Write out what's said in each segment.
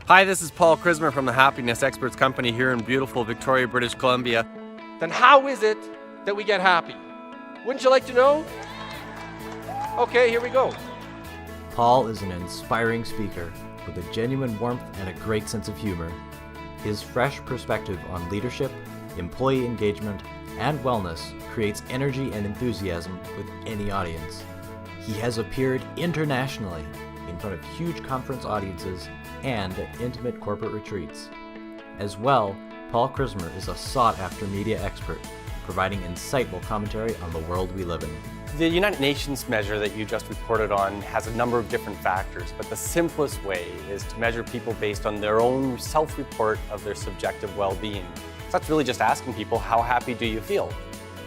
Hi, this is Paul Krismer from the Happiness Experts Company here in beautiful Victoria, British Columbia. Then how is it that we get happy? Wouldn't you like to know? Okay, here we go. Paul is an inspiring speaker with a genuine warmth and a great sense of humor. His fresh perspective on leadership, employee engagement, and wellness creates energy and enthusiasm with any audience. He has appeared internationally in front of huge conference audiences and at intimate corporate retreats. As well, Paul Krismer is a sought-after media expert, providing insightful commentary on the world we live in. The United Nations measure that you just reported on has a number of different factors, but the simplest way is to measure people based on their own self-report of their subjective well-being. So that's really just asking people, how happy do you feel?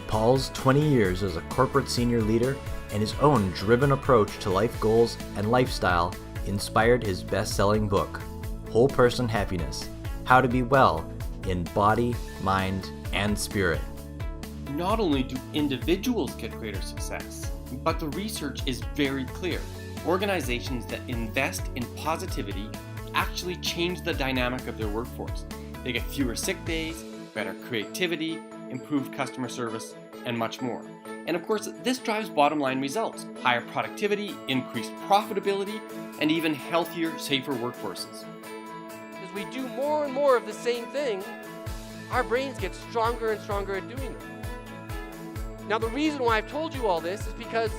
Paul's 20 years as a corporate senior leader and his own driven approach to life goals and lifestyle inspired his best-selling book, Whole Person Happiness: How to Be Well in Body, Mind, and Spirit. Not only do individuals get greater success, but the research is very clear. Organizations that invest in positivity actually change the dynamic of their workforce. They get fewer sick days, better creativity, improved customer service, and much more. And of course, this drives bottom line results: higher productivity, increased profitability, and even healthier, safer workforces. As we do more and more of the same thing, our brains get stronger and stronger at doing it. Now, the reason why I've told you all this is because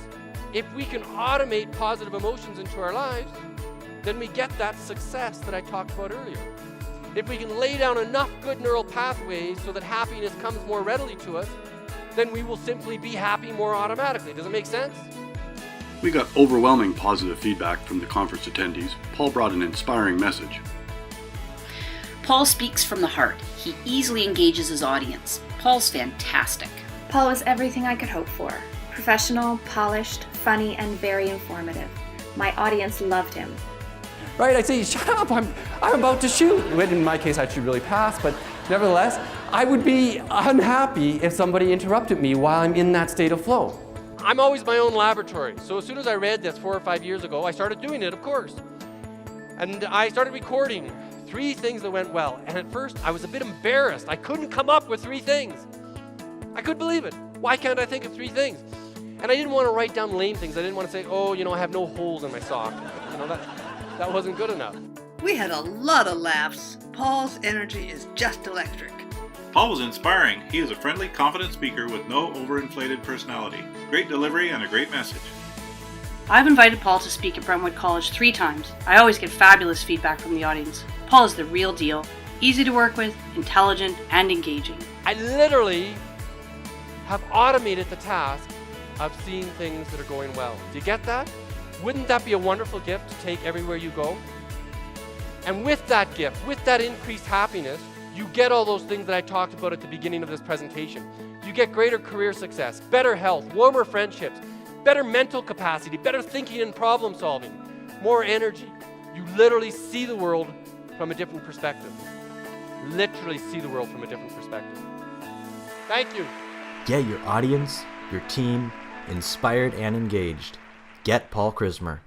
if we can automate positive emotions into our lives, then we get that success that I talked about earlier. If we can lay down enough good neural pathways so that happiness comes more readily to us, then we will simply be happy more automatically. Does it make sense? We got overwhelming positive feedback from the conference attendees. Paul brought an inspiring message. Paul speaks from the heart. He easily engages his audience. Paul's fantastic. Paul was everything I could hope for. Professional, polished, funny, and very informative. My audience loved him. Right, I'd say, shut up, I'm about to shoot. In my case, I'd shoot really fast, but nevertheless, I would be unhappy if somebody interrupted me while I'm in that state of flow. I'm always my own laboratory, so as soon as I read this 4 or 5 years ago, I started doing it, of course. And I started recording 3 things that went well, and at first, I was a bit embarrassed. I couldn't come up with 3 things. I couldn't believe it. Why can't I think of 3 things? And I didn't want to write down lame things. I didn't want to say, oh, I have no holes in my sock. That wasn't good enough. We had a lot of laughs. Paul's energy is just electric. Paul was inspiring. He is a friendly, confident speaker with no overinflated personality. Great delivery and a great message. I've invited Paul to speak at Brentwood College 3 times. I always get fabulous feedback from the audience. Paul is the real deal. Easy to work with, intelligent, and engaging. I literally have automated the task of seeing things that are going well. Do you get that? Wouldn't that be a wonderful gift to take everywhere you go? And with that gift, with that increased happiness, you get all those things that I talked about at the beginning of this presentation. You get greater career success, better health, warmer friendships, better mental capacity, better thinking and problem solving, more energy. You literally see the world from a different perspective. Literally see the world from a different perspective. Thank you. Get your audience, your team, inspired and engaged. Get Paul Krismer.